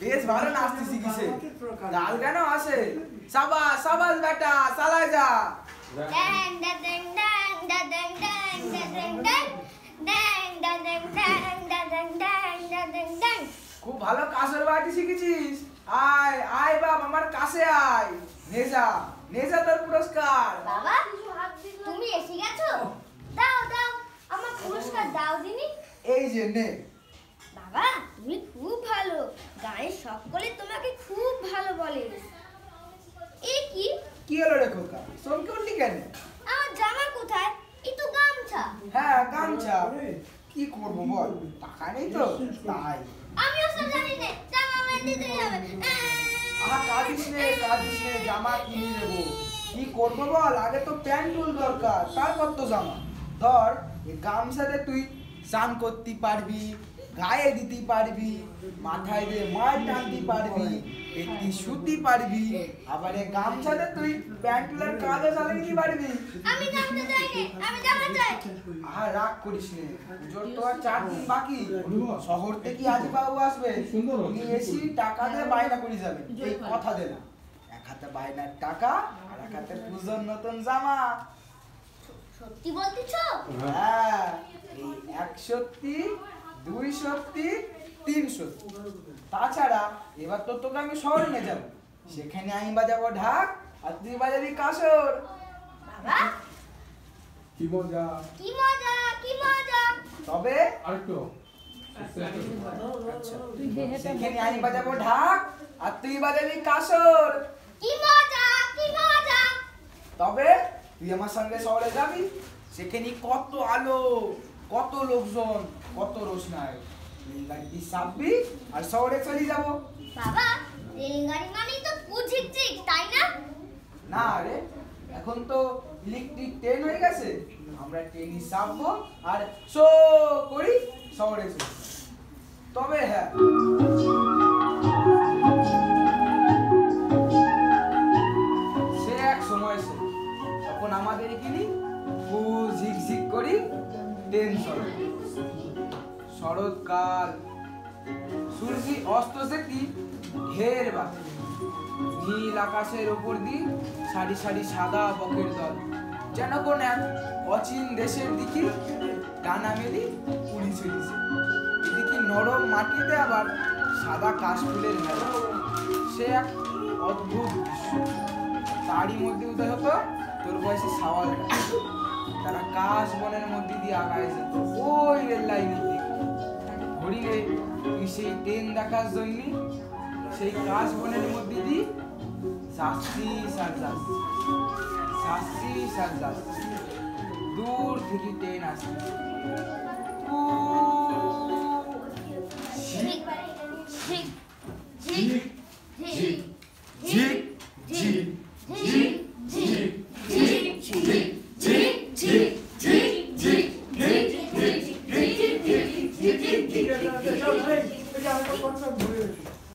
বেশ ভালো নাচতে শিখেছে। গাল কেন আসে? সাবাস সাবাস বেটা, চালায় যা। খুব ভালো কাঁসর বাটি শিখেছিস। আয় আয় বাপ, আমার কাছে আয়। নেজা নেজা তোর পুরস্কার। বাবা তুমি এসে গেছো, দাও দাও আমার পুরস্কার দাও দিনি। এই যে নে। বাবা তুমি খুব ভালো, গায়ের সকলে তোমাকে খুব ভালো বলে। এই কি কি হলো রে খোকা, চমকে উঠলি কেন? আমার জামা কোথায়? এই তো গামছা। হ্যাঁ গামছা, কি করবো বল, টাকা নেই তো তাই। আমি ওসব জানি না, জামা আমায় দিতে হবে। কাঁদিস নে জামা কিনে দেবো। কি করবো বল, আগে তো প্যান্টুল দরকার, তারপর তো জামা। ধর এই গামছাতে তুই স্নান করতে পারবি, গায়ে দিতে পারবি, মাথায় দিয়ে মার টানতে পারবি, পেটে শুতে পারবি, আবার এই গামছাতে তুই প্যান্টুলের কাজও চালিয়ে পারবি। আমি গামছা চাই না, আমি জামা চাই। রাগ করিস নে, পুজোর তো আর 4 দিন বাকি। শহর থেকে আজি বাবু আসবে, উনি এসে টাকা দিয়ে বায়না করে যাবেন, এই কথা দিলাম। এক হাতে বায়নার টাকা আর এক হাতে পুজোর নতুন জামা। সত্যি বলতেছো? হ্যাঁ, এই 1 সত্যি, 2 সত্যি, 3 সত্যি। তাছাড়া এবার তো তোকে আমি শহরে নিয়ে যাবো, সেখানে আমি বাজাবো ঢাক আর তুই বাজাবি কাসর। বাবা কি মজা, কি মজা, কি মজা। তবে আরেকটু সেখানে আমি বাজাবো ঢাক আর তুই বাজাবি কাসর। কি মজা, কি মজা। তবে তুই আমার সঙ্গে শহরে যাবি, সেখানে কত আলো, কত লোকজন, কত রোশনাই। গাড়িটি চাপবি আর শহরে চলে যাব। বাবা রেলগাড়ি মানেই তো পুঝিকচিক, তাই না? না রে, এখন তো ইলেকট্রিক ট্রেন হয়ে গেছে। আমরা ট্রেনে চাপবো আর শো করি শহরে চলে। তবে হ্যাঁ, সে এক সময় সে, তখন আমাদের এখানে ঝিকঝিক করি ট্রেন চলে। শরৎকাল, সূর্য অস্ত যেতি ঢের বাকি, নীল আকাশের ওপর দিয়ে সারি সারি সাদা বকের দল, যেন কোন এক অচিন দেশের দিকে ডানা মেলি উড়ি চলেছে। এদিকে নরম মাটিতে আবার সাদা কাশফুলের মেলা, সে এক অদ্ভুত দৃশ্য। তারই মধ্যে উদয় হতো তোর বয়সে সাওয়ালটা, তারা কাশ বনের মধ্যে দিয়ে আগায় যেত ওই রেল লাইনের দিকে। ঘুরিলে তুই সেই ট্রেন দেখার জন্য সেই কাশ বনের মধ্যে দিয়ে যাচ্ছিস আর যাচ্ছিস, দূর থেকে ট্রেন আসছে।